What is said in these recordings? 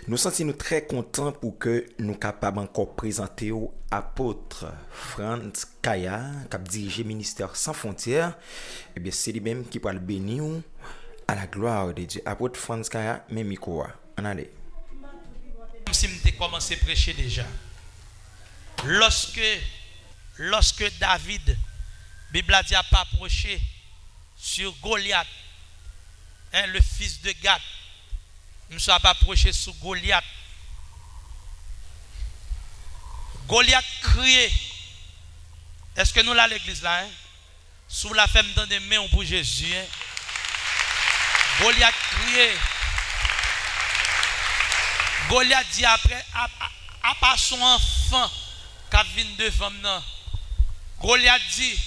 Nous sentons très contents pour que nous capables encore présenter au apôtre Franz Kaya, qui a dirigé le ministère sans frontières. Et bien, c'est lui-même qui va le bénir à la gloire de Dieu. Apôtre Franz Kaya, même micro. On allait. Comme si je commencé à prêcher déjà. Lorsque David, Bible a dit, a pas approché sur Goliath, le fils de Gad, je ne suis pas approché sur Goliath. Goliath criait. Est-ce que nous là l'église là? Sous la femme dans des mains pour Jésus. Goliath criait. Goliath dit après, à part son enfant qui vient devant nous. Goliath dit,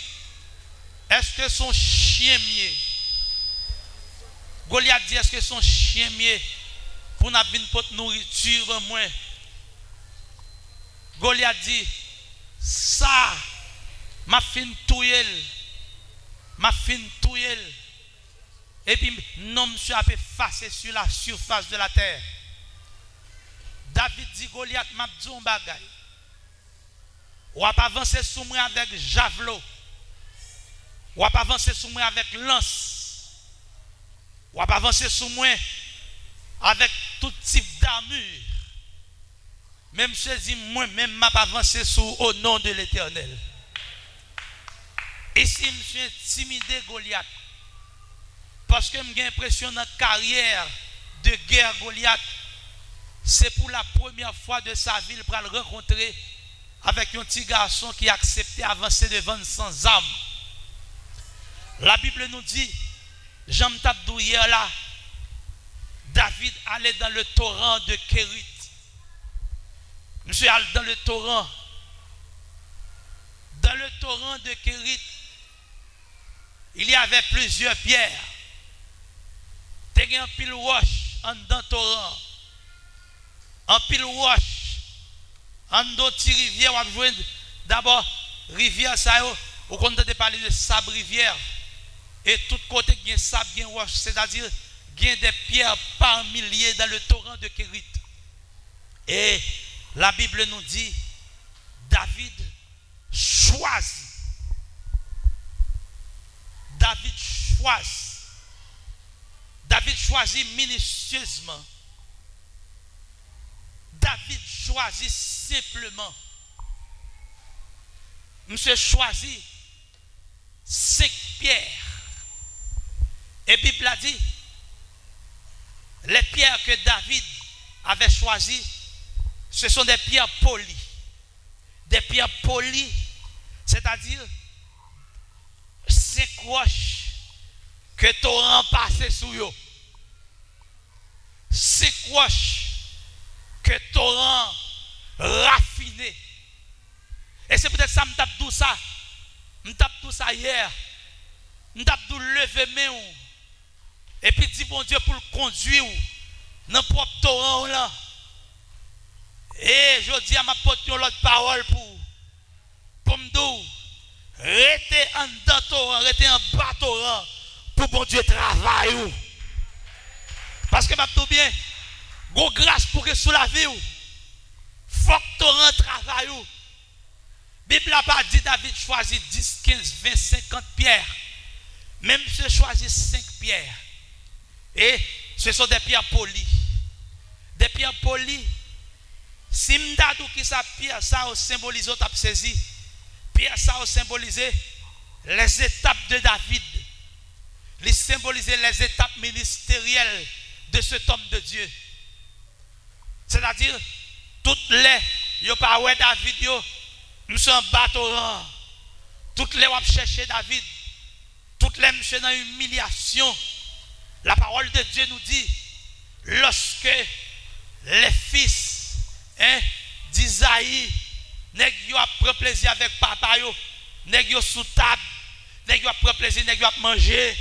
est-ce que son chien mieux? Goliath dit, est-ce que son chien mieux pour nous venir pour nourriture moins? Goliath dit, ça, ma fin touye, et puis non monsieur a effacé sur la surface de la terre. David dit, Goliath m'a dit un bagay. Ou pas avancer sous moi avec javelot. Ou pas avancer sous moi avec lance. Ou pas avancer sous moi avec tout type d'armure. Même je dis moi même m'a pas avancé sous au nom de l'Éternel. Et si je suis intimidé Goliath parce que j'ai l'impression dans la carrière de guerre Goliath, c'est pour la première fois de sa vie pour le rencontrer avec un petit garçon qui a accepté d'avancer devant sans armes. La Bible nous dit, Jean Tabdou hier là, David allait dans le torrent de Kérit. Monsieur allé dans le torrent. Dans le torrent de Kérit, il y avait plusieurs pierres. Il y a un pile roche en dans le torrent. Un pile roche. En d'autres rivières, on va d'abord rivière ça on compte de parler de sable rivière et tout côté il y a sable, il y a roche, c'est-à-dire il y a des pierres par milliers dans le torrent de Kérit. Et la Bible nous dit David choisit. David choisit minutieusement. David choisit simplement. Monsieur choisit 5 pierres. Et la Bible a dit, les pierres que David avait choisies, ce sont des pierres polies. Des pierres polies, c'est-à-dire 5 roches que torrent passé sous eux. 5 roches que torrent raffiné. Et c'est peut-être ça, je tape tout ça. Je tape tout ça hier. Je tape tout lever main. Et puis dit bon Dieu pour le conduire dans le propre torrent là. Et je dis à ma porte l'autre parole pour me dire, restez en dedans torrent, restez en bas torrent pour bon Dieu travailler. Parce que je tout bien, go grâce pour que sous la vie, faut que torrent travaille. La Bible n'a pas dit David choisit 10, 15, 20, 50 pierres. Même si je choisis 5 pierres. Et ce sont des pierres polies. Des pierres polies. Si m'dadou qui sa pierre ça a symbolisé, t'as saisi. Pierre ça a symbolisé les étapes de David. Il symbolisait les étapes ministérielles de cet homme de Dieu. C'est-à-dire, toutes les, yo pas ouais David yo, nous sommes bateau. Toutes les wap chercher David. Toutes les monsieur dans humiliation. La parole de Dieu nous dit, lorsque les fils d'Isaïe, nèg yo a prend plaisir avec papa yo, nèg yo sous table, nèg yo a prend plaisir, nèg yo a manger,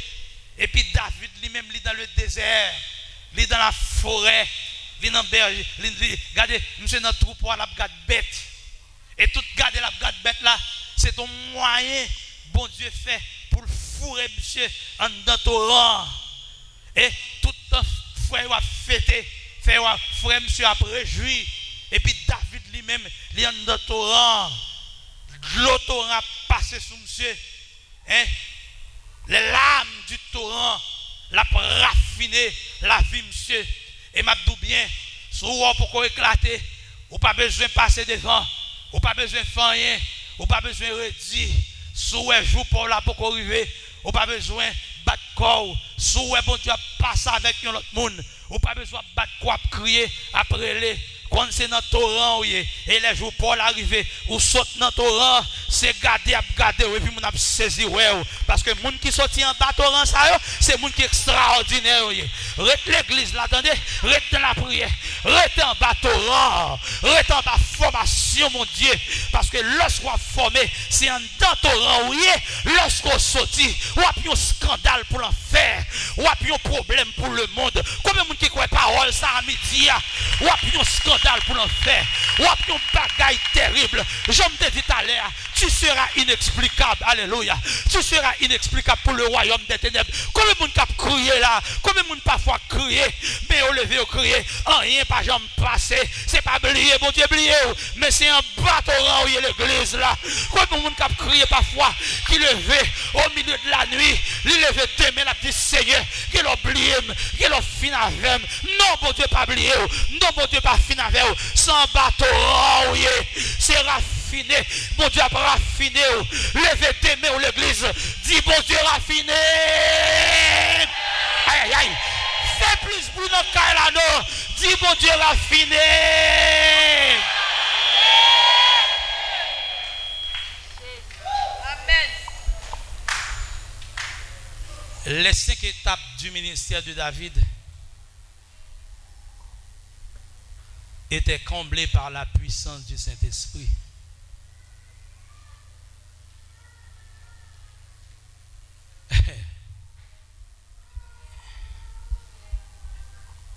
et puis David lui-même lui dans le désert, lui dans la forêt, lui dans berger, regardez, monsieur dans troupeau la garde bête. Et tout garder la garde bête là, c'est un moyen bon Dieu fait pour fourrer monsieur en dans torrent. Et tout frère va fêter frère monsieur a réjoui. Et puis David lui-même, il est dans le torrent. Le torrent passé sous monsieur. Hein? Les lames du torrent, la raffiné la vie monsieur. Et m'a dit bien, si vous pour éclater, ou pas besoin de passer devant, ou pas besoin de faire rien, ou pas besoin de redire. Si vous joue pour la pour arriver, ou pas besoin de battre corps. Si vous bon Dieu passe avec un autre monde, ou pas besoin de battre quoi, crier après les. Quand c'est dans le torrent, et les jours pour l'arrivée, ou saute dans le torrent, c'est garder, et puis on a saisi. Parce que les gens qui sortent en bas torrent, c'est les gens qui sont extraordinaires. Reste l'église là, attendez, reste dans la prière, reste en bas torrent, reste en bas formation, mon Dieu. Parce que lorsqu'on est formé, c'est en dans torrent, lorsqu'on sortit, on a un scandale pour l'enfer, on a un problème pour le monde. Combien de gens qui croient parole ça à midi, on a un scandale pour l'enfer, ou après un bagaille terrible. Je me dis tout à l'heure, tu seras inexplicable. Alléluia. Tu seras inexplicable pour le royaume des ténèbres. Combien de monde qui a crié là, combien de monde parfois crié, mais au lever au crier, rien pas jamais passé. C'est pas oublié, bon Dieu oublié, mais c'est un bateau où il y a l'église là. Combien de monde qui a crié parfois, qui levait au milieu de la nuit, il levait demain la petite Seigneur, qu'il oublie, qu'il a fini avec. Non, bon Dieu pas oublié, non, bon Dieu pas fini avec. Sans bateau, c'est raffiné. Bon Dieu a raffiné. Levez tes mains ou l'église. Dis bon Dieu raffiné. Aïe aïe aïe. Fais plus pour notre Kailano. Dis bon Dieu raffiné. Amen. Les 5 étapes du ministère de David était comblé par la puissance du Saint-Esprit.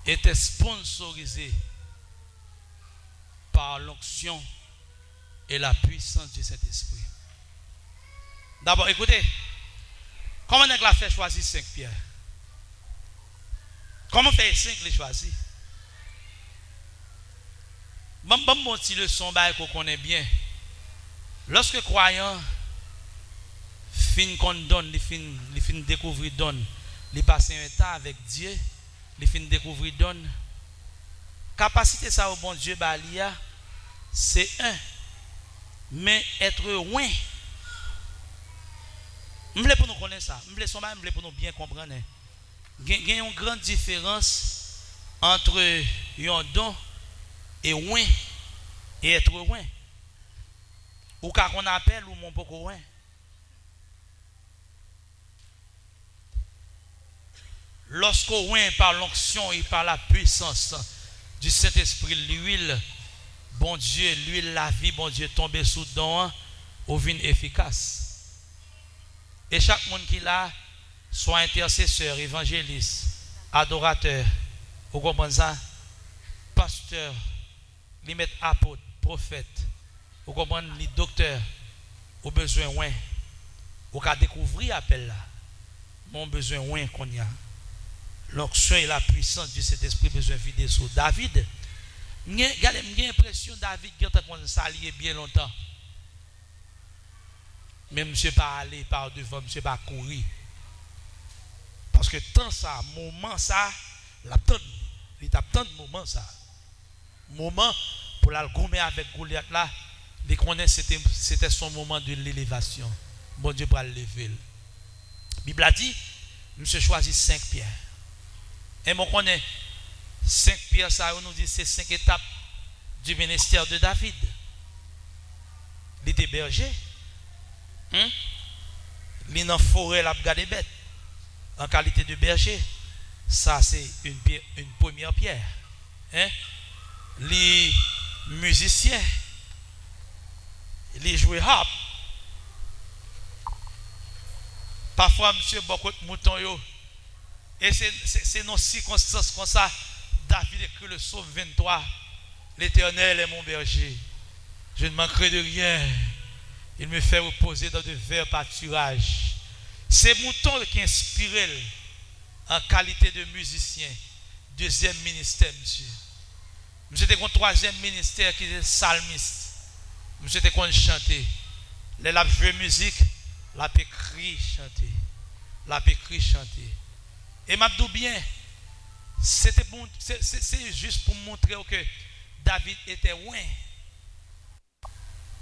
Était sponsorisé par l'onction et la puissance du Saint-Esprit. D'abord, écoutez, comment on a fait choisir 5 pierres? Comment faire 5 les choisir? Bon, si le son qu'on connaît bien. Lorsque croyant fin qu'on donne, il fin découvrir donne, il passe un temps avec Dieu, il fin découvrir donne. Capacité ça au bon Dieu balia, c'est un. Mais être loin. Je voulais pour nous connaître ça. Je voulais pour nous bien comprendre. Il y a une grande différence entre un don et loin et être loin. Ou car on appelle ou mon beaucoup loin. Lorsqu'on loin par l'onction et par la puissance du Saint-Esprit, l'huile, bon Dieu, l'huile, la vie, bon Dieu, tombe sous don, au vin efficace. Et chaque monde qui l'a, soit intercesseur, évangéliste, adorateur, vous comprenez ça? Pasteur, les mettre apôtre, prophète, vous comprenez, les docteurs, au besoin ouin, au cas découvrir appel là, mon besoin ouin qu'on y a. L'onction et la puissance du Saint-Esprit besoin vider sur David. J'ai l'impression David qui a s'allier bien longtemps. Mais monsieur pas aller par devant, monsieur pas courir. Parce que tant ça, moment ça, il a tant de moments ça. Moment pour la gommer avec Goliath là, il connaît c'était son moment de l'élévation. Bon Dieu pour le lever. La Bible a dit, monsieur choisit 5 pierres. Et mon connaît 5 pierres ça nous dit c'est 5 étapes du ministère de David. Il était berger. Il est dans la forêt la garder bête. En qualité de berger, ça c'est une première pierre. Les musiciens, les joueurs harpe. Parfois, monsieur, beaucoup de moutons. Et c'est dans circonstances comme ça, David écrit le psaume 23. L'Éternel est mon berger. Je ne manquerai de rien. Il me fait reposer dans de verts pâturages. C'est mouton qui inspire en qualité de musicien, deuxième ministère, monsieur. Monsieur était un troisième ministère qui est salmiste. Monsieur était qu'on chanter. Les l'a joué musique, l'a écrit chanter. L'a écrit chanter. Et m'a dit bien, c'était bon, c'est juste pour montrer que David était loin.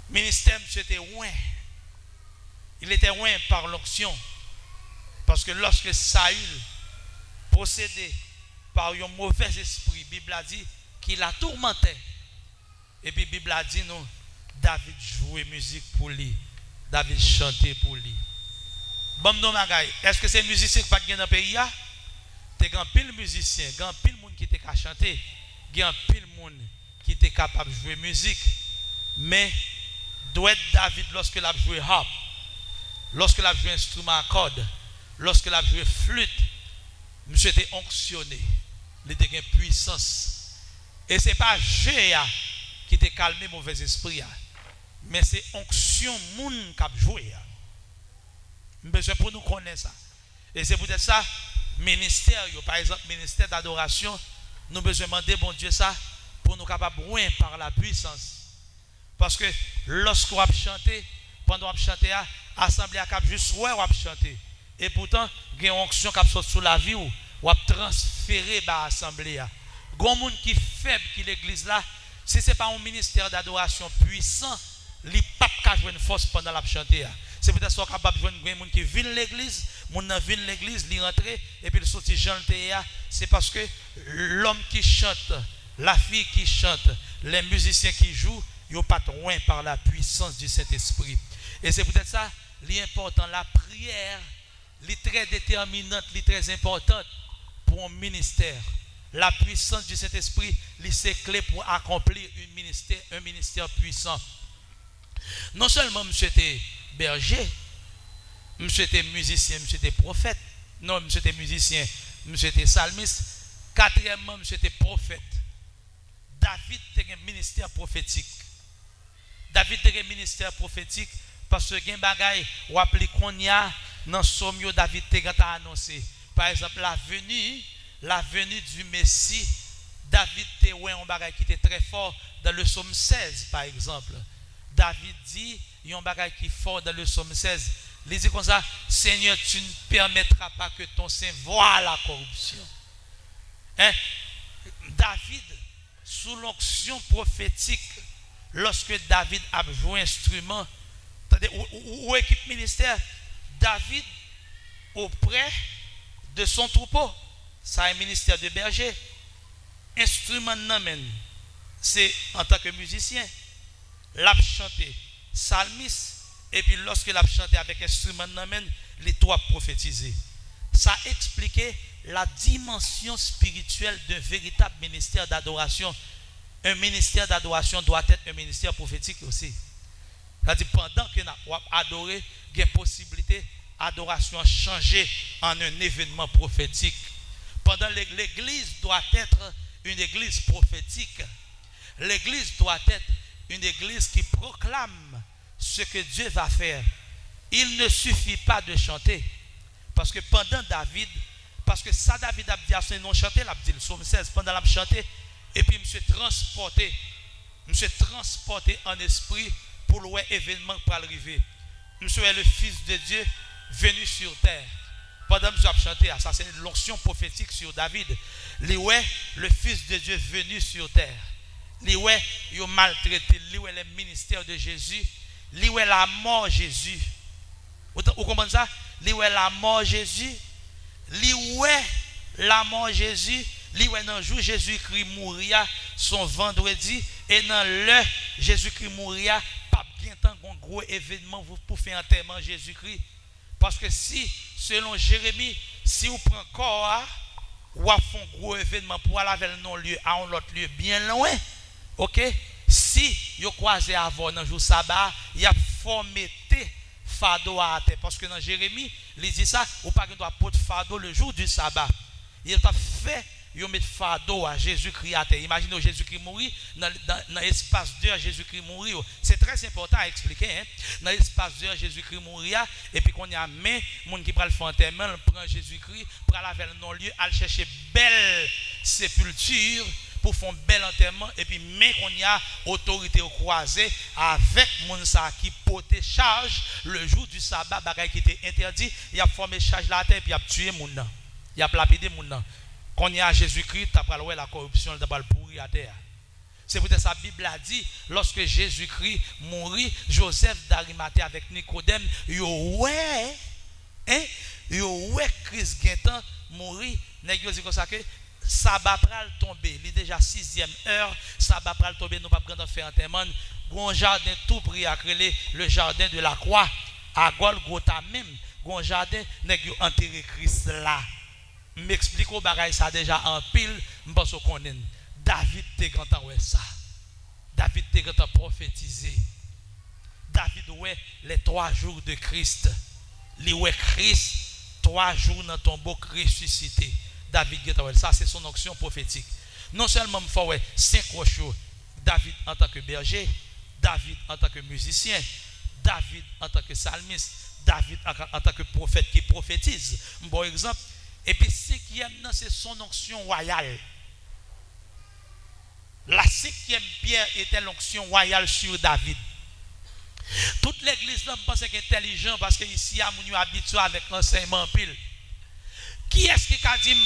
Ministère monsieur était loin. Il était loin par l'onction. Parce que lorsque Saül possédé par un mauvais esprit, la Bible a dit qu'il la tourmentait. Et puis la Bible a dit non, David jouait musique pour lui. David chantait pour lui. Bon, non, est-ce que c'est musicien qui pas dans le pays? Il y a grand pile musicien, grand pile monde qui était capable de chanter, grand pile monde qui était capable de jouer musique. Mais doit être David lorsque il a joué harpe, lorsque il a joué instrument à cordes, lorsque il a joué flûte, monsieur était onctionné. Il était une puissance. Et ce n'est pas jeu qui t'a calmé mauvais esprit, mais c'est onction moun qui a joué. Besoin pour nous connaître ça. Et c'est peut-être ça, ministère, par exemple, ministère d'adoration, nous besoin demander, bon Dieu, ça, pour nous capables de loin par la puissance. Parce que lorsqu'on a chanté, pendant qu'on a chanté, l'assemblée a juste ouais, on a chanté. Et pourtant, il y a une onction qui a sorti sous la vie ou a transféré par l'assemblée. Il y a un monde qui est faible qui l'église là, si ce n'est pas un ministère d'adoration puissant, il n'y a pas de force pendant la chanté. C'est peut-être soit capable de jouer un monde qui vient l'église, mon vient l'église, il rentre et puis il sortit chanter. C'est parce que l'homme qui chante, la fille qui chante, les musiciens qui jouent, ils n'ont pas loin par la puissance du Saint-Esprit. Et c'est peut-être ça, l'important, la prière, est très déterminante, est très importante pour un ministère. La puissance du Saint-Esprit, c'est clé pour accomplir un ministère puissant. Non seulement monsieur était berger, monsieur était musicien, monsieur était prophète. Non, monsieur était musicien, monsieur était psalmiste. Quatrièmement, monsieur était prophète. David était un ministère prophétique. David était un ministère prophétique parce que gen bagay ou appelé qu'on y a dans Somme David était annoncé. Par exemple, la venue du Messie, David était un bagay qui était très fort dans le Somme 16 par exemple. David dit, il y a un bagage qui est fort dans le Somme 16. Il dit comme ça, Seigneur, tu ne permettras pas que ton Saint voie la corruption. Hein? David, sous l'onction prophétique, lorsque David a joué instrument, ou équipe ministère, David, auprès de son troupeau, ça est un ministère de berger. Instrument n'amène, c'est en tant que musicien. L'a chanté psalmiste et puis lorsque l'a chanté avec instrument n'amène les trois prophétisés. Ça expliquait la dimension spirituelle d'un véritable ministère d'adoration. Un ministère d'adoration doit être un ministère prophétique aussi. C'est-à-dire pendant que nous adorons, il y a possibilité d'adoration changer en un événement prophétique. Pendant l'église doit être une église prophétique. L'église doit être une église qui proclame ce que Dieu va faire. Il ne suffit pas de chanter. Parce que pendant David, parce que ça David a dit à son nom chanté, il a dit le psaume 16, pendant l'a chanté, et puis il s'est transporté en esprit pour l'événement qui va arriver. Monsieur est le Fils de Dieu venu sur terre. Pendant que je chanté, ça c'est l'onction prophétique sur David. Le Fils de Dieu venu sur terre. Ils ont maltraité, le ministère de Jésus, la mort de Jésus. Vous comprenez ça? La mort de Jésus, la mort de Jésus, dans le jour Jésus-Christ mourir, son vendredi, et dans le Jésus-Christ mourir, pas bien tant qu'un gros événement pour faire enterrement Jésus-Christ. Parce que si, selon Jérémie, si vous prenez corps, ou à font gros événement pour aller avec un lieu à un autre lieu bien loin. Ok, si vous croisez avant dans le jour sabbat, il y a formé fardeau à terre. Parce que dans Jérémie, il dit ça, ou pas qu'il doit porter fardeau le jour du sabbat. Il a fait ils mettent fardeau à Jésus-Christ à terre. Imaginez Jésus-Christ mourir dans l'espace d'heure Jésus-Christ mourir. C'est très important à expliquer. Hein? Dans l'espace d'heure Jésus-Christ mourir et puis qu'on y a main monde qui prend le enterrement, prend Jésus-Christ pour aller vers le non-lieu, aller chercher belle sépulture pour faire un bel enterrement et puis mais qu'on y a autorité au croisé avec moun sa qui portait charge le jour du sabbat bagay qui était interdit, il a formé charge la terre et puis il a tué moun nan. Il a lapidé moun nan. Qu'on y a Jésus-Christ, t'as pas la corruption, t'as pas le pourri à terre. C'est peut-être sa Bible a dit lorsque Jésus-Christ mourit, Joseph d'Arimathée avec Nicodème, yo ouais Christ Gentan mourit, nèg yo dit comme ça que sabbat pral tomber, il est déjà 6e heure, sabbat pral tomber, nous pas prendre faire enterrement, gon jardin tout près à créer le jardin de la croix à Golgotha même, gon jardin nèg yo enterré Christ là. M'explique au bagay ça déjà en pile, m'pense qu'on connaît. David te quand ouais ça. David te quand prophétisé. David ouais les 3 jours de Christ. Li ouais Christ 3 jours dans ton tombeau ressuscité. David Getawel, ça c'est son onction prophétique. Non seulement il faut 5 rochers, David en tant que berger, David en tant que musicien, David en tant que psalmiste, David en tant que prophète qui prophétise. Un bon exemple. Et puis 5e, c'est son onction royale. La 5e pierre était l'onction royale sur David. Toute l'église là, je pense qu'elle est intelligente parce que ici, on est habitué avec l'enseignement pile. Qui est-ce qui a dit?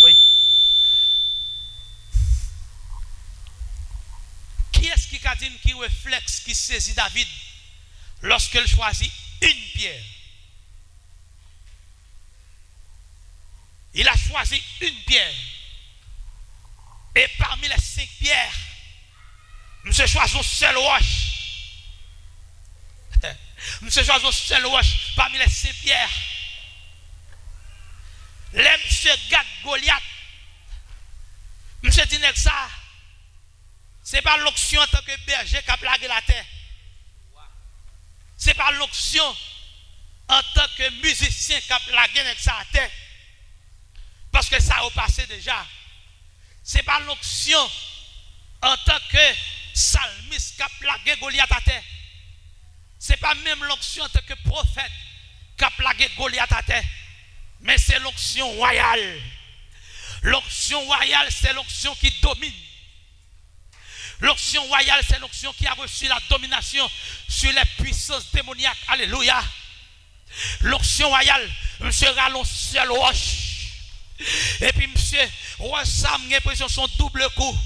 Oui. Qui est-ce qui a dit qui réflexe, qui saisit David lorsqu'il choisit une pierre? Il a choisi une pierre. Et parmi les 5 pierres, monsieur choisit une seule roche. Monsieur choisit une seule roche parmi les 5 pierres. Les monsieur Gad Goliath. Monsieur dit que ça, c'est pas l'onction en tant que berger qui a plagué la terre. C'est pas l'onction en tant que musicien qui a plagué la terre. Parce que ça a passé déjà. Ce n'est pas l'onction en tant que psalmiste qui a plagué Goliath à terre. Ce n'est pas même l'onction en tant que prophète qui a plagué Goliath à terre. Mais c'est l'onction royale. L'onction royale, c'est l'onction qui domine. L'onction royale, c'est l'onction qui a reçu la domination sur les puissances démoniaques. Alléluia. L'onction royale, monsieur Rallon, seul roche. Et puis, monsieur, roi Sam, l'impression son double coup.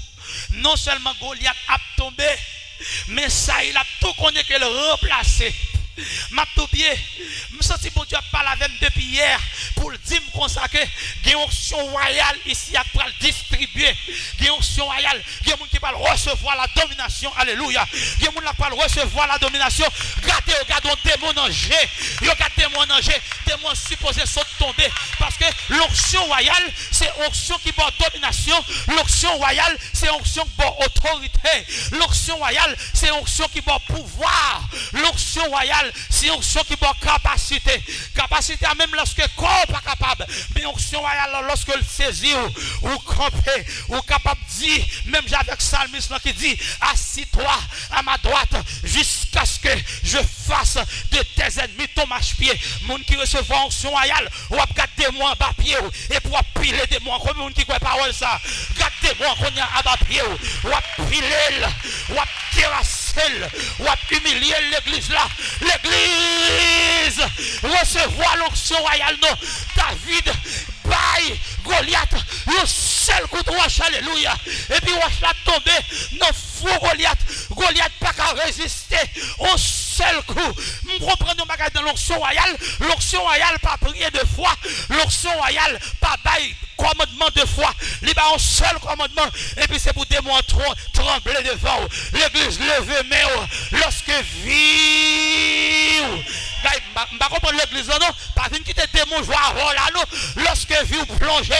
Non seulement Goliath a tombé, mais ça, il a tout connu qu'elle remplacé. M'a tout bien, me senti bon Dieu parler avec moi depuis hier pour dire comme ça que il y a une onction royale ici à pour distribuer, il y a une onction royale, il y a des gens qui parlent recevoir la domination, alléluia. Il y a des gens qui parlent recevoir la domination. Regardez un démon en jeu, regardez démon en jeu, démon supposé sauter tomber parce que l'onction royale c'est onction qui porte domination, l'onction royale c'est onction qui porte autorité, l'onction royale c'est onction qui porte pouvoir, l'onction royale c'est onction qui porte capacité. Capacité même lorsque le corps n'est pas capable. Mais onction royale lorsque le saisit ou camper, ou capable de dire, même avec Psalmiste qui dit, assis-toi à ma droite jusqu'à ce que je fasse de tes ennemis ton marche-pied. Moun qui recevra onction royale, ou ap gardez-moi en bas pied, et pour piler des mots, comme moun qui croit parole ça. Gardez-moi qu'on y a à bas pied, ou ap piler, ou ap terrasser, ou ap humilier l'église là. L'église recevoir l'onction royale, non. David baille Goliath, le seul coup de roche, alléluia. Et puis roche là tombé, non fou Goliath. Goliath pas qu'à résister au seul coup. Je comprends nos bagages dans l'onction royale. L'onction royale pas prier 2 fois. L'onction royale pas baille commandement 2 fois. Il y a un seul commandement. Et puis c'est pour démontrer, trembler devant. L'église levée, mais lorsque vive, pas comprendre l'église, non? Pas venir quitter démon, joie, là, non? Lorsque vous plongez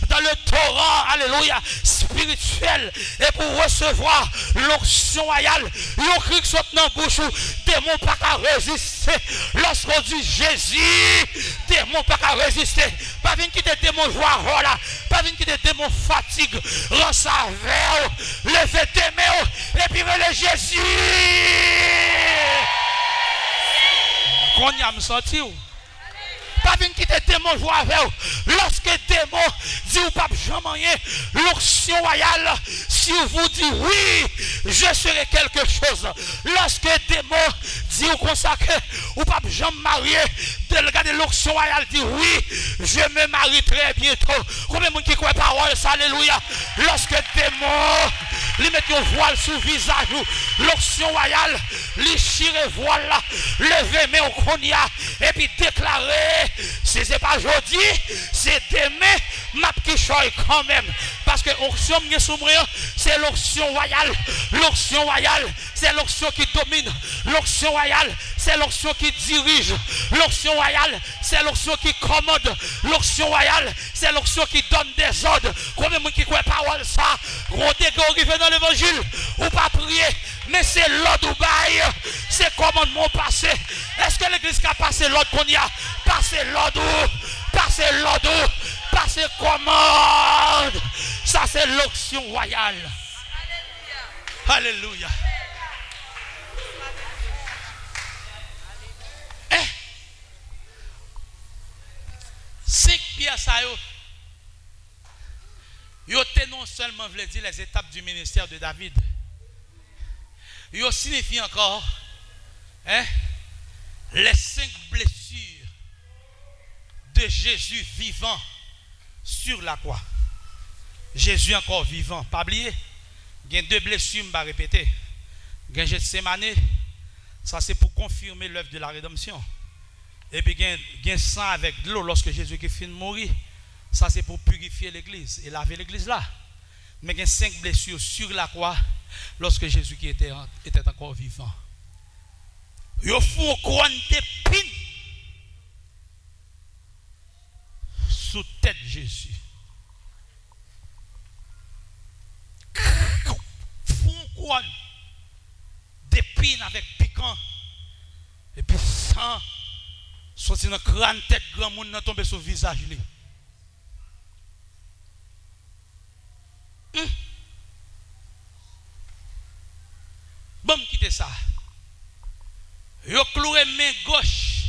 dans le torrent, alléluia, spirituel, et pour recevoir l'onction royale, yon cri qui saute dans la bouche, démon pas qu'à résister. Lorsqu'on dit Jésus, démon pas qu'à résister. Pas venir quitter démon, joie, là, pas venir quitter démon, fatigue, rend sa verre, levez tes mains, et puis le Jésus. Qu'on y a me senti ou? Pas venir quitter démon joie avec vous. Lorsque démon dit ou pas jamais l'onction royale, si vous dit oui, je serai quelque chose. Lorsque démon dit ou consacré ou pas jamais marié, regardez l'onction royale dit oui, je me marie très bientôt. Combien de monde qui croit parole ça, alléluia. Lorsque démon lui met un voile sous le visage, l'onction royale, lui chire voile là, lever mais au konya et puis déclarer. Si ce n'est pas aujourd'hui, c'est demain, m'a qui choisit quand même. Parce que l'onction c'est l'onction royale. L'onction royale, c'est l'onction qui domine. L'onction royale, c'est l'onction qui dirige. L'onction royale, c'est l'onction qui commande. L'onction royale, c'est l'onction qui donne des ordres. Combien de gens qui croient parole ça? Gros dégâts arrivent dans l'évangile, ou pas prier, mais c'est l'ordre ou bail, c'est commandement passé. Est-ce que l'église a passé l'ordre qu'on y a? Passé l'ordre, passé l'ordre, passé commande. Ça c'est l'onction royale. Alléluia. Eh? 5 pierres ça yo non seulement voulait dire les étapes du ministère de David. Yo signifie encore les 5 blessures de Jésus vivant sur la croix. Jésus encore vivant. Pas oublier, il y a 2 blessures, je vais répéter. Il y a Gethsemane, ça c'est pour confirmer l'œuvre de la rédemption. Et puis il y a sang avec de l'eau lorsque Jésus qui finit de mourir. Ça c'est pour purifier l'église et laver l'église là. Mais il y a 5 blessures sur la croix lorsque Jésus qui était encore vivant. Il faut qu'on d'épines sous tête de Jésus. Font quoi d'épines avec piquant et puis sang sorti dans le crâne tête grand monde n'a tombé sur le visage lui. Bon quitter ça. Yo cloué main gauche,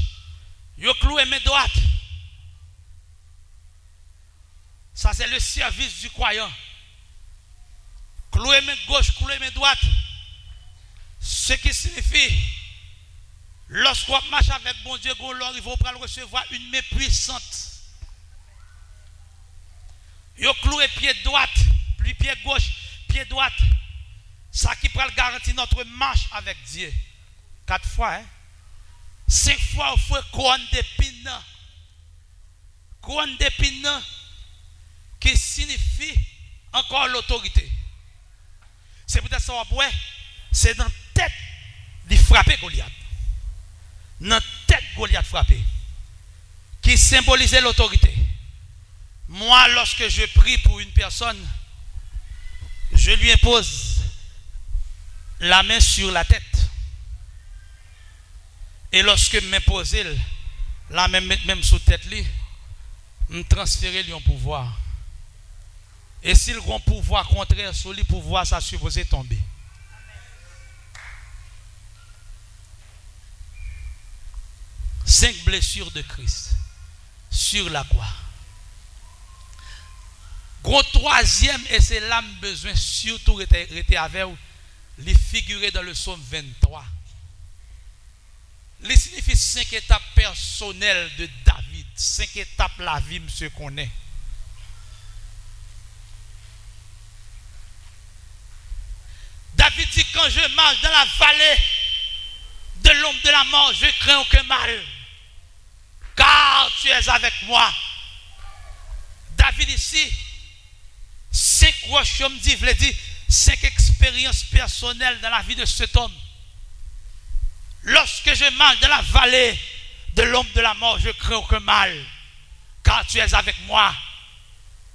yo cloué main droite. Ça c'est le service du croyant. Cloué main gauche, cloué main droite. Ce qui signifie lorsqu'on marche avec bon Dieu, il faut recevoir une main puissante. Yo cloué pied droite, puis pied gauche, pied droite. Ça qui peut garantir notre marche avec Dieu. 4 fois, 5 fois, il faut couronne d'épines. Couronne d'épines qui signifie encore l'autorité. C'est peut-être ça, c'est dans la tête de frapper Goliath. Dans la tête Goliath frappé. Qui symbolisait l'autorité. Moi, lorsque je prie pour une personne, je lui impose la main sur la tête. Et lorsque je m'impose la main même sous tête, me transférer lui un pouvoir. Et s'il a un pouvoir contraire sur lui, pouvoir ça supposé tomber. Cinq blessures de Christ sur la croix. Gros troisième, et c'est là que besoin surtout rester avec vous, les figurer dans le psaume 23. Il signifie 5 étapes personnelles de David. 5 étapes la vie, monsieur connaît. David dit, quand je marche dans la vallée de l'ombre de la mort, je crains aucun mal, car tu es avec moi. David ici, 5 royaumes dit, veut dire 5 expériences personnelles dans la vie de cet homme. Lorsque je marche dans la vallée de l'homme de la mort, je crains aucun mal, car tu es avec moi.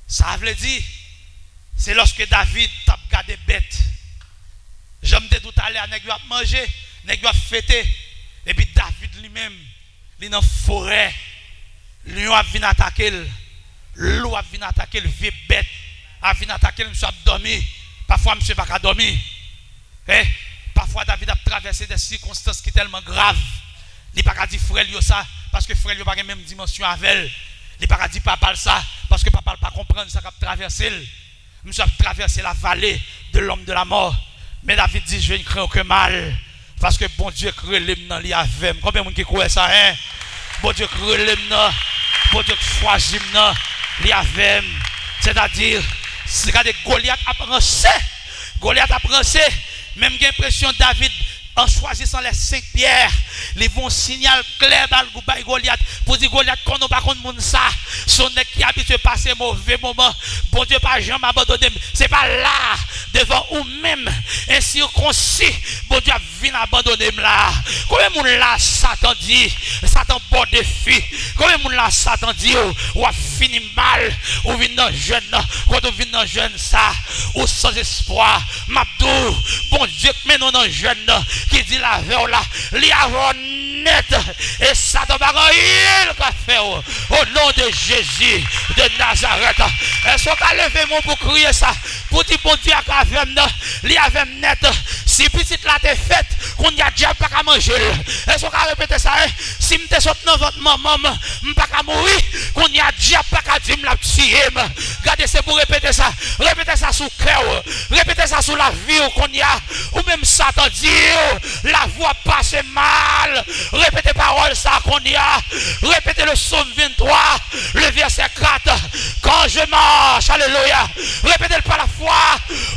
Ça veut dire, c'est lorsque David t'a gardé bête. Je me dis tout à l'heure, nèg a mangé, nèg a fêté, et puis David lui-même, il est dans la forêt, lion a venu attaquer, loup a venu attaquer, vieux bête a venu attaquer, monsieur a dormi, parfois monsieur n'a pas dormi. Parfois David a traversé des circonstances qui sont tellement graves. Il n'a pas dit frère lui ça, parce que frère lui n'a pas la même dimension avec elle. Il n'a pas dit papa ça, parce que papa n'a pas comprendre ça qu'il a traversé. Monsieur a traversé la vallée de l'homme de la mort. Mais David dit, je ne crains aucun mal. Parce que bon Dieu crée l'homme dans l'IAVM. Combien de gens qui croient ça, hein? Bon Dieu crée l'homme, bon Dieu choisit l'IAVM. C'est-à-dire, regardez, Goliath a pensé. Goliath a pensé. Même j'ai l'impression David, en choisissant les 5 pierres, ils vont signal clair dans le Goliath pour dire Goliath, qu'on n'a pas contre monde ça. Son nez qui habitué à passer mauvais moment. Bon Dieu, pas jamais abandonné. C'est pas là, devant ou même, incirconcis. Bon Dieu, vient abandonner là. Combien de monde là, Satan dit, Satan bon défi. Combien de monde là, Satan dit, ou a fini mal, ou vient dans jeune, quand on vient dans jeune ça, ou sans espoir. Mabdou, bon Dieu, mais non dans jeune, qui dit la veille là, li avons net, et Satan va il qu'a fait au nom de Jésus de Nazareth. Est-ce qu'on a levé mon pour crier ça, pour dire bon Dieu à li avait net, si petite là t'es faite, qu'on y a déjà pas qu'à manger. Est-ce qu'on a répété ça, si m'te sorti dans votre maman, m'pas qu'à mourir, qu'on y a déjà pas qu'à dire m'la tuer. Regardez, c'est pour répéter ça sous cœur, répétez ça sous la vie qu'on y a, ou même Satan dit, la voix passe mal. Répétez parole ça qu'on y a. Répétez le psaume 23, le verset 4. Quand je marche, alléluia. Répétez-le par la foi.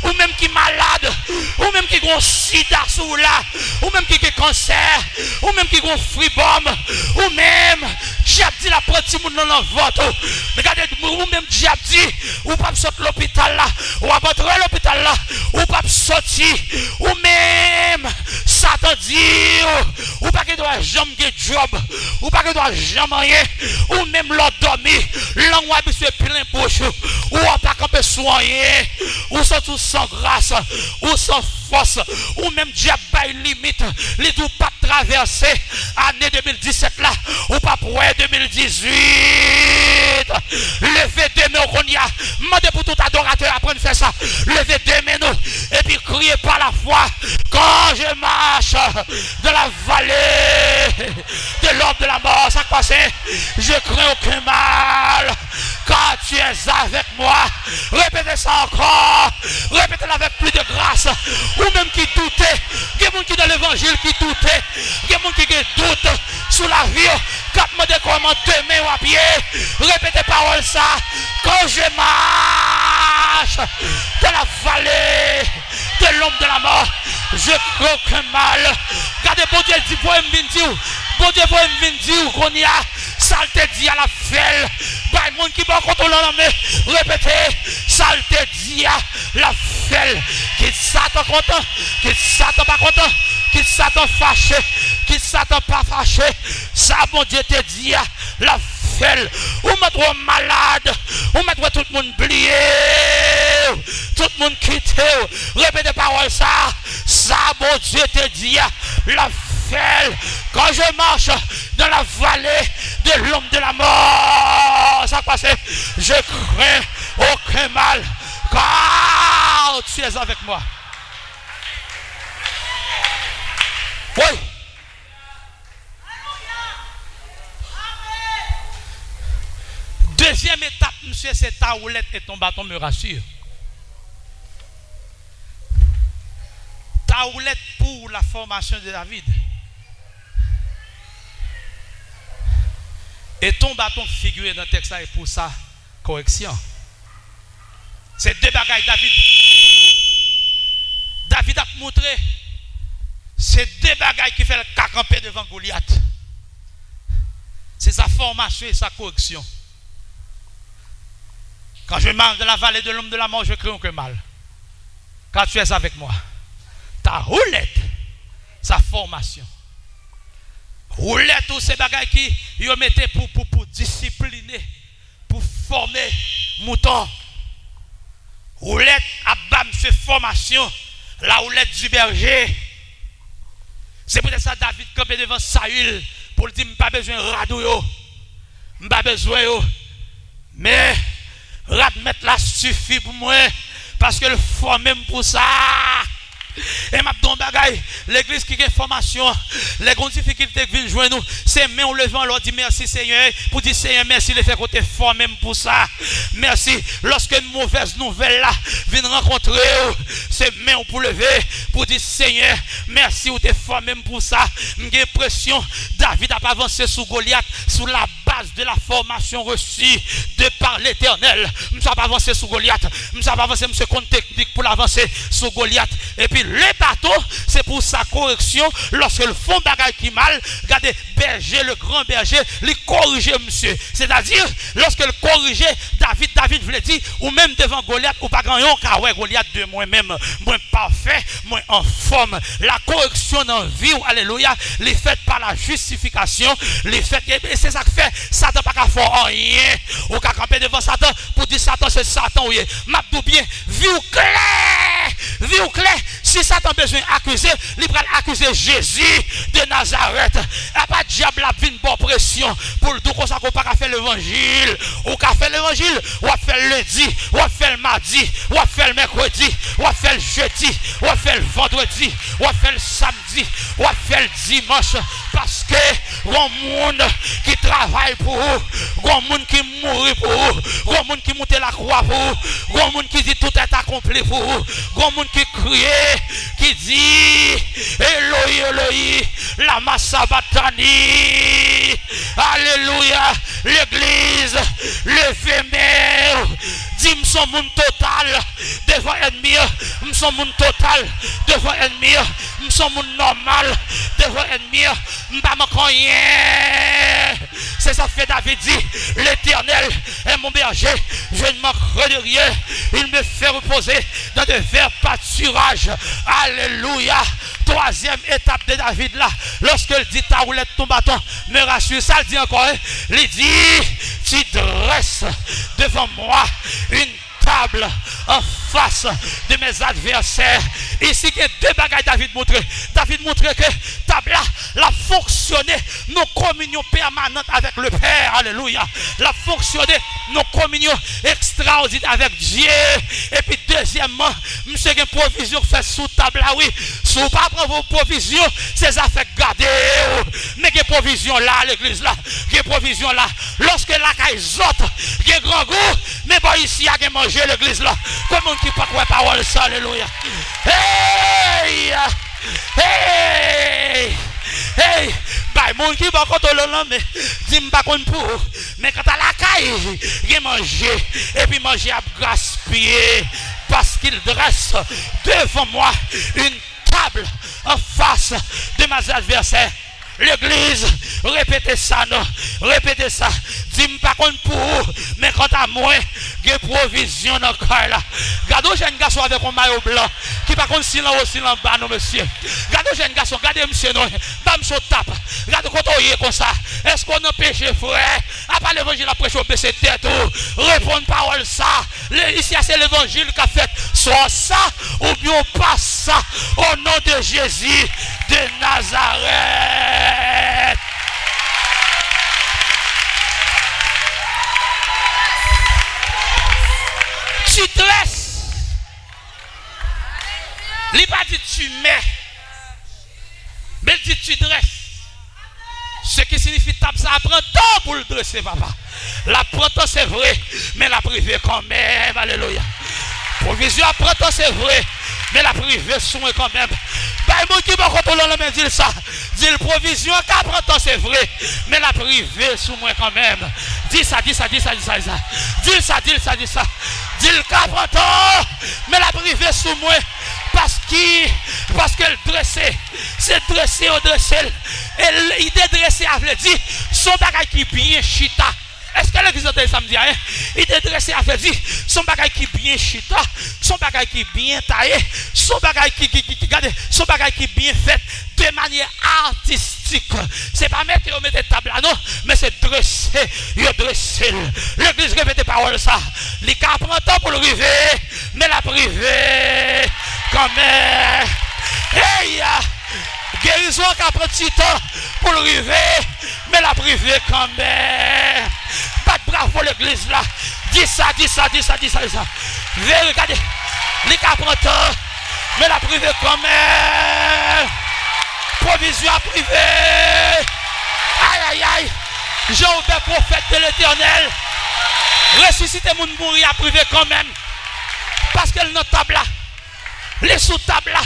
Ou même qui est malade, ou même qui a un sida sous là, ou même qui a cancer, ou même qui a un fribom, ou même diable dit la petite monde dans le vote. Regardez, ou même diable dit, ou pas sortir l'hôpital là, ou abandonner l'hôpital là, ou pas sortir, ou même Satan dit, ou pas que doit jamais get job, ou pas que doit jamais rien, ou même l'endormi, l'angoisse habitué plein poche, ou pas camper soigner, ou sont tous sans grâce, ou sans force, ou même diable limite, les tout pas traverser année 2017 là, ou pas pour 2018. Levez deux mains qu'on y a, demandez pour tout adorateur apprendre à faire ça. Levez deux mains et puis criez par la foi. Quand je marche dans la vallée de l'homme de la mort, ça passe, je crains aucun mal, car tu es avec moi. Répétez ça encore, répétez-le avec plus de grâce. Ou même qui doutait, il y a des gens qui dans l'évangile qui doutait, il y a des gens qui doutent sous la vie, quand me demande comment demain ou à pied, répétez parole ça. Quand je marche dans la vallée de l'homme de la mort, je crains aucun mal. Regardez, bon Dieu dit pour me dire, bon Dieu pour me dire qu'on y a, ça te dit à la felle. Bah, le monde qui va contrôler la main, répétez, ça te dit à la felle. Qui Satan content, qui Satan pas content, qui Satan fâché, qui Satan pas fâché. Ça, bon Dieu te dit à la felle. Ou mettre malade, ou mettre tout le monde oublié, tout le monde quitté. Répétez parole ça. Ça, bon Dieu te dit à la felle. Quand je marche dans la vallée de l'homme de la mort, ça passe, je crains aucun mal, car tu es avec moi. Oui. Deuxième étape, monsieur, c'est ta roulette et ton bâton me rassure. Ta roulette pour la formation de David. Et ton bâton figuré dans le texte là est pour sa correction. C'est deux bagailles David a montré. C'est deux bagailles qui fait le camper devant Goliath. C'est sa formation et sa correction. Quand je marche dans la vallée de l'homme de la mort, je crains aucun mal, car tu es avec moi. Ta roulette, sa formation. Roulette tous ces bagages qui yo mettez pour discipliner, pour former mouton. Roulette à bam fait formation, la roulette du berger. C'est peut-être ça David campé devant Saül pour lui dire pas besoin de radou yo. Pas besoin yo. Mais rat mettre là suffit pour moi parce que le formé pour ça. Et m'a don bagay, l'église qui a formation, les grandes difficultés qui viennent joindre nous, c'est main au levant, leur dit merci Seigneur, pour dire Seigneur, merci de faire côté formé pour ça. Merci, lorsque une mauvaise nouvelle là vient rencontrer, c'est main pour lever, pour dire Seigneur, merci ou t'es formé pour ça. J'ai l'impression, David a pas avancé sous Goliath, sous la base de la formation reçue de par l'Éternel. Je ne pas avancé sous Goliath, je ne pas avancé ce compte technique pour l'avancer sous Goliath. Et puis les bateaux, c'est pour sa correction. Lorsque le fond bagaille qui mal, regardez, berger, le grand berger, lui corriger monsieur. C'est-à-dire, lorsque le corrigeait, David voulait dire, ou même devant Goliath, ou pas grand yon, car ouais, Goliath de moi-même, moins parfait, moins en forme. La correction dans la vie, alléluia, les faite par la justification, les faite, et c'est ça que fait, Satan pas qu'à faire rien, ou qu'à camper devant Satan, pour dire Satan, c'est Satan, oui, m'a tout bien, vie ou clair, si Satan a besoin d'accuser, il va accuser Jésus de Nazareth. Il n'y a pas de diable à venir pour pression pour le tout comme ça qu'on pas faire l'évangile. Ou qu'à faire l'évangile, ou à faire le lundi, ou à faire le mardi, ou à faire le mercredi, ou à faire le jeudi, ou à faire le vendredi, ou à faire le samedi, ou à faire le dimanche. Parce que il y a un monde qui travaille pour vous, il y a un monde qui mourit pour vous, il y a un monde qui monte la croix pour vous, il y a un monde qui dit tout est accompli pour vous, il y a un monde qui crie, qui dit Eloi, Eloi, lama sabatani. Alléluia, l'église, le fémère, dit son monde total devant ennemi, son monde total devant ennemi, son monde normal devant ennemi, pas manquant rien. C'est ça que fait David dit, l'Éternel est mon berger, je ne manquerai de rien, il me fait reposer dans de verts pâturages. Alléluia. Troisième étape de David là, lorsqu'il dit ta roulette ton bâton, me rassure, ça le dit encore, il dit, tu dresses devant moi une table en face de mes adversaires. Ici, il y a deux bagages David montre. David montre que table là, la fonctionner, nos communions permanentes avec le Père. Alléluia. La fonctionner, nos communions extraordinaires avec Dieu. Et puis, deuxièmement, monsieur, il y a une provision fait sous table là, oui. Si vous ne pas prendre vos provisions, c'est ça fait garder. Mais il y a une provision là, à l'église là. Il y a une provision là. Lorsque la caille zote, il y a un grand goût, mais bon, ici, il y a manger l'église là. Comment qui pas quoi parole ça, alléluia. Hey! Hey! Hey! Bah, mon qui va quand on mais dis pas qu'on pour. Mais quand à la caille, il manger et puis manger à gaspiller parce qu'il dresse devant moi une table en face de mes adversaires. L'église, répétez ça, non? Répétez ça. Dis-moi pas qu'on pour, mais quant à moi, il y a provision dans le cœur là. Regardez, j'ai un garçon avec un maillot blanc qui pas qu'on silence au silence bas, non, monsieur. Regardez, j'ai un garçon, regardez, monsieur, non, bam, so tape. Regardez, quand on y est comme ça, est-ce qu'on a péché, frère? À part l'évangile, après, je vais baisser tête, répondre parole ça. Ici, c'est l'évangile qui a fait soit ça ou bien pas ça. Au nom de Jésus de Nazareth. Tu dresses. Il pas dit tu mets, mais il dit tu dresses. Ce qui signifie table, ça prend temps pour le dresser, papa. La prend temps, c'est vrai, mais la privée quand même. Alléluia. Provision prend temps, c'est vrai, mais la privée soin quand même. Bah, moi qui va contrôler la main, dit ça. Dit le provision qu'à prend temps, c'est vrai, mais la privée sous moi quand même. Dis ça. Dis ça. Dis le qu'à prend temps, mais la privée sous moi. Parce qu'elle dressait, c'est dressé au dressé. Et il est dressé, elle dit, son bagage qui bien chita. Est-ce que l'église de samedi, il est dressé à faire dire son bagage qui bien chita, son bagage qui bien taillé, son bagage son bagage qui bien fait de manière artistique. C'est pas mettre table là non, mais c'est dresser, dresser. L'église répète parole ça. Les cas prend temps pour le river, mais la privé quand même. Hey, guérison qui prend petit temps pour le river, mais la privé quand même. Pas de bravo l'église là. Dis ça. Regardez, les cas prend temps, mais la privé quand même. Provision privée. Aïe. Jean-Oubert, prophète de l'Éternel. Ressusciter mon mourir à privé quand même. Parce que notre table là, les sous-tables là,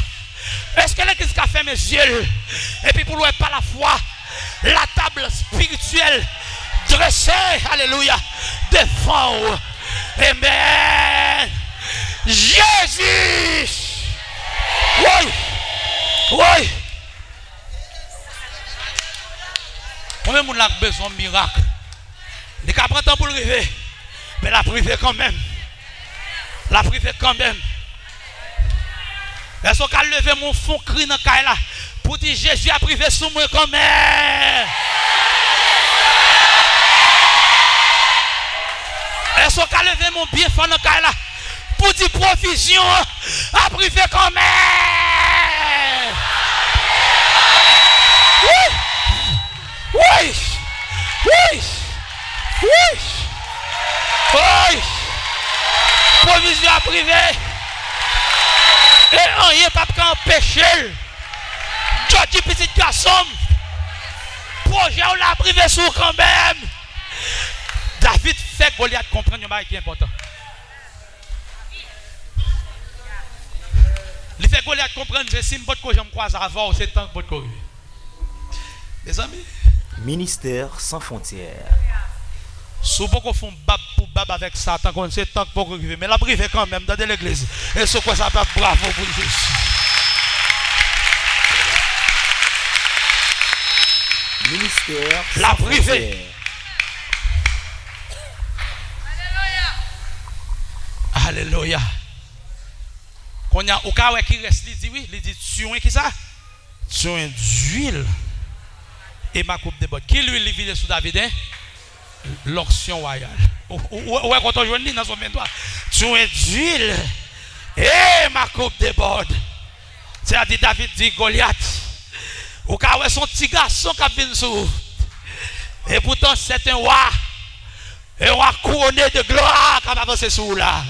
est-ce que l'église a fait mes yeux? Et puis pour lui par la foi, la table spirituelle dressée, alléluia, devant. Amen. Jésus. Oui. Moi-même, on a besoin de miracle. Les cas prennent temps pour le rêver. Mais la privée quand même. Est-ce qu'on a levé mon fond cri dans le là pour dire Jésus a privé sur moi quand même? Est-ce qu'on a levé mon bien fond dans le là pour dire provision a privé quand même? Oui. Provision à privé. Et rien pas qu'à empêcher. Jodi petit garçon. Projet on l'a privé sur quand même. David fait Goliath comprendre un bail qui est important. Il fait Goliath comprendre que si je me croise avant, c'est temps que je me mes amis. Ministère sans frontières. Si vous font bab pour bab avec Satan, c'est tant pour arriver. Mais la privé quand même dans l'église. Et ce quoi ça va bravo pour Jésus. Ministère la sans privée. frontières. Alléluia. Quand il y a au cas où qui reste, il dit tu es qui ça? Tu es d'huile. Et ma coupe de bottes. Qui lui vide sous David? L'onction royale. Ouais, quand on joue dans son mentoir. Tu es d'huile. Et ma coupe de bottes. C'est-à-dire David dit Goliath. Au cas où son petit garçon qui vient sous. Et pourtant c'est un roi. Un roi couronné de gloire qui va avancer sous là.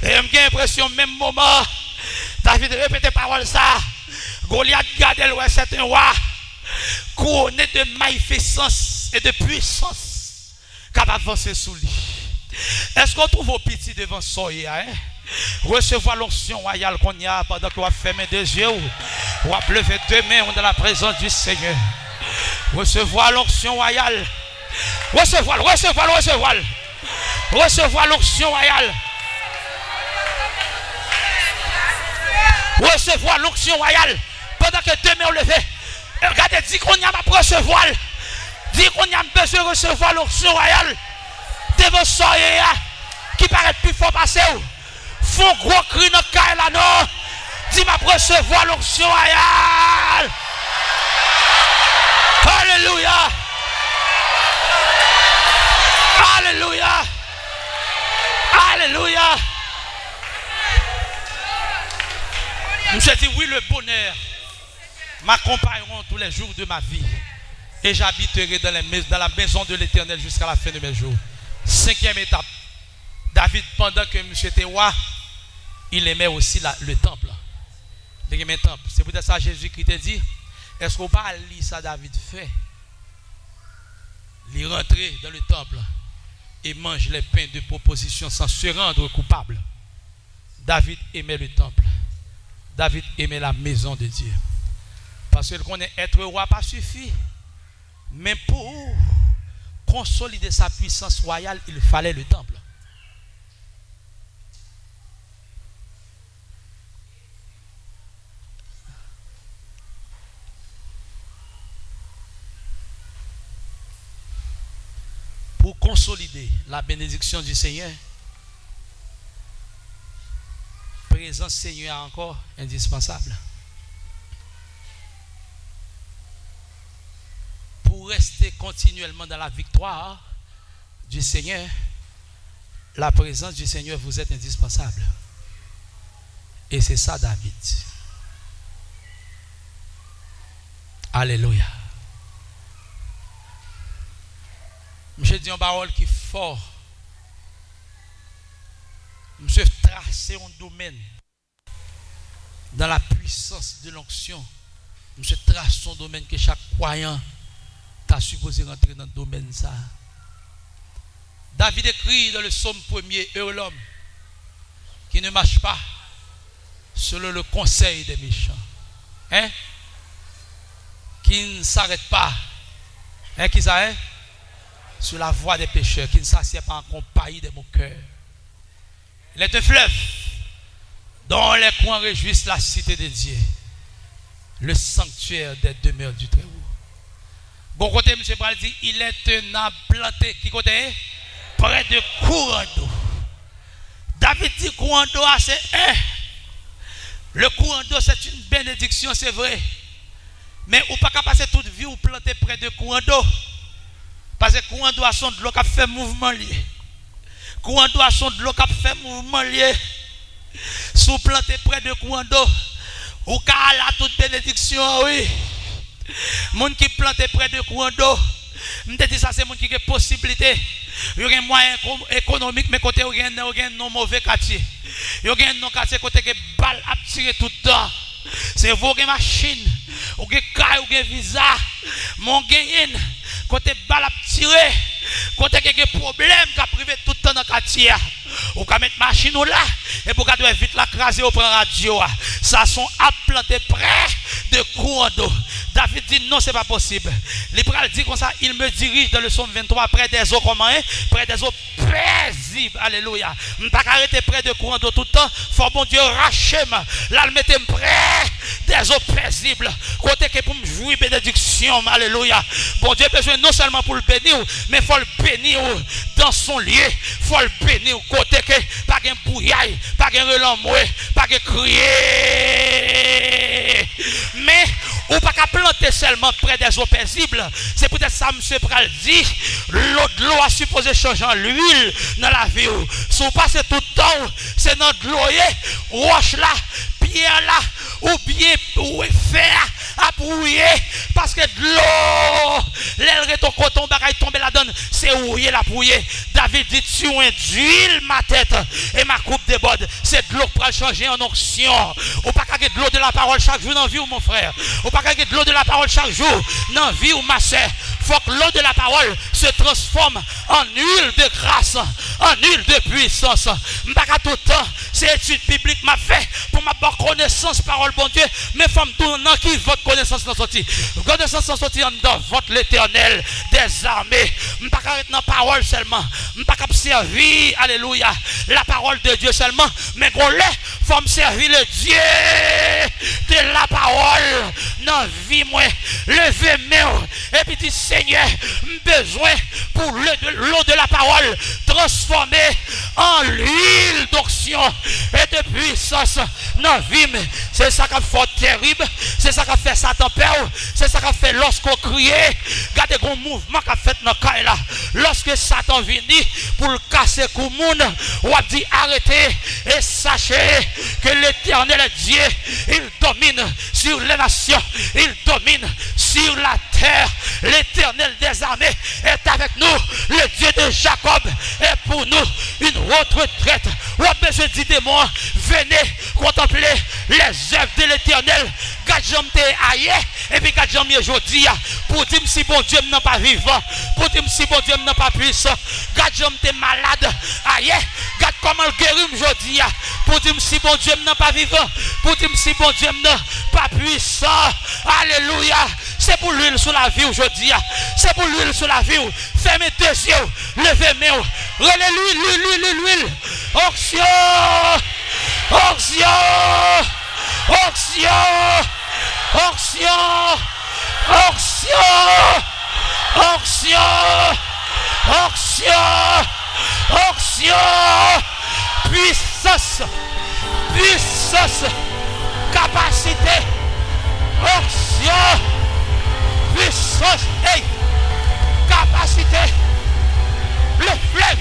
Et j'ai l'impression, même moment, David répétait parole ça. Goliath garde le roi, c'est un roi couronné de magnificence et de puissance qui va avancer sous lui. Est-ce qu'on trouve au petit devant Soya? Recevoir l'onction royale qu'on y a pendant qu'on va fermer deux yeux ou va lever deux mains dans la présence du Seigneur. Recevoir l'onction royale. Recevoir l'onction royale. Recevoir l'onction royale pendant que deux mains sont levées. Regardez, dit qu'on y a pas recevoir. Dit qu'on y a besoin de recevoir l'onction royale. Devant Soya qui paraît plus fort passer. Font gros cri dans le cas là non. Dis m'a recevoir l'onction royale. Alléluia. Alléluia. Alléluia. Monsieur dit oui, le bonheur m'accompagneront tous les jours de ma vie et j'habiterai dans la maison de l'Éternel jusqu'à la fin de mes jours. Cinquième étape. David, pendant que monsieur était roi, il aimait aussi le temple. Il aimait le temple. C'est peut-être ça Jésus qui te dit, est-ce qu'on va lire ça David fait? Il rentrer dans le temple et mange les pains de proposition sans se rendre coupable. David aimait le temple. David aimait la maison de Dieu. Parce qu'il connaît être roi pas suffit. Mais pour consolider sa puissance royale, il fallait le temple. pour consolider la bénédiction du Seigneur, présence Seigneur encore indispensable. Pour rester continuellement dans la victoire du Seigneur, la présence du Seigneur vous est indispensable. Et c'est ça David. Alléluia. Je dis une parole qui est fort. Je tracer un domaine dans la puissance de l'onction. Je trace un domaine que chaque croyant t'a supposé rentrer dans le domaine ça. David écrit dans le psaume 1er, heureux l'homme qui ne marche pas selon le conseil des méchants. Hein? Qui ne s'arrête pas. Hein? Qui s'arrête? Sur la voie des pécheurs, qui ne s'assied pas en compagnie de mon cœur. Il est un fleuve dont les coins réjouissent la cité de Dieu, le sanctuaire des demeures du Très-Haut. Bon côté, M. Bral dit, il est un arbre planté, qui côté? Près de courant d'eau. David dit, courant d'eau, c'est un. Le courant d'eau, c'est une bénédiction, c'est vrai. Mais on ne peut pas passer toute vie ou planter près de courant d'eau. Parce que courant d'eau a son de l'eau qui fait mouvement lié. Courant d'eau a son de l'eau qui fait mouvement lié. Si vous plantez près de courant d'eau, ou qu'à la toute bénédiction, oui. Moun qui plante près de courant d'eau, je me dis ça, c'est moun qui a possibilité. Il y a un moyen économique, mais côté il y a un mauvais quartier. Il y a un quartier côté que balle a tiré tout le temps. C'est vous qui machine, ou qui caille, ou qui visa, mon gain, côté balle a tiré, côté que problème qui a privé tout le temps dans le quartier. Ou qu'à mettre machine ou là, et pour qu'à vite la craser au prend radio. Ça sont à planter près de courant d'eau. David dit non, c'est pas possible. L'Hébreu dit comme ça, il me dirige dans le psaume 23 près des eaux comment hein? Près des eaux paisibles. Alléluia. Je ne peux pas arrêter près de courant d'eau tout le temps. Faut bon Dieu rachem. Là, le mettez près des eaux paisibles. Côté que pour me jouir bénédiction. Alléluia. Bon Dieu besoin non seulement pour le bénir, mais faut le bénir dans son lieu. Faut le bénir côté que pas de bouillaille, pas de relamoué, pas de crier. Mais ou pas qu'à planter seulement près des eaux paisibles. C'est peut-être ça, M. Pral dit. L'eau de l'eau a supposé changer en l'huile dans la vie. Si vous passez tout le temps, c'est dans de l'eau, roche là, pierre là, ou bien ou fer à brouiller. Parce que de l'eau, l'air ton coton, bagaille tombe la donne, c'est ouiller la brouiller. David dit, tu d'huile ma tête et ma coupe déborde. C'est de l'eau pour changer en onction. Ou pas qu'à de l'eau de la parole chaque jour dans la vie ou mon frère. Ou pas qu'à de l'eau de la parole chaque jour dans la vie ou ma soeur. Faut que l'eau de la parole se transforme en huile de grâce, en huile de puissance. Pas tout le temps, c'est étude biblique m'a fait pour ma bonne connaissance parole bon Dieu. Mais femme tout non qui votre connaissance dans sortie. Connaissance dans sortie dans votre l'Éternel des armées. Pas qu'à être dans parole seulement. Pas qu'à servir alléluia la parole de Dieu seulement, mais qu'on l'est faut me servir le Dieu de la parole dans vie moi. Levez moi et puis dit Seigneur, besoin pour l'eau de la parole transformer en l'huile d'onction et de puissance dans vie. C'est ça qui fait terrible, c'est ça qui fait Satan peur, c'est ça qui fait lorsqu'on crie. Regardez un mouvement qui a fait dans le cas là. Lorsque Satan vient pour le casser comme monde, on a dit arrêtez et sachez que l'Éternel est Dieu, il domine sur les nations, il domine sur la terre. L'Éternel des armées est avec nous, le Dieu de Jacob est pour nous une haute retraite. On a besoin d'idées moi, venez contempler les œuvres de l'Éternel. Quand j'aime aïe et puis quand j'aime aujourd'hui pour dire si bon Dieu n'est pas vivant, pour dire si bon Dieu n'est pas puissant. Quand j'aime malade aïe, regarde comment le guérir aujourd'hui pour dire si bon Dieu n'est pas vivant, pour dire si bon Dieu n'est pas puissant. Alléluia. C'est pour l'huile sur la vie aujourd'hui. C'est pour l'huile sur la vie. Fermez tes yeux, levez mes mains. Relais l'huile. Onction. Onction. Onction. Onction. Onction. Onction. Onction. onction, onction, puissance, puissance, capacité, onction, puissance, hey, capacité, le fleuve,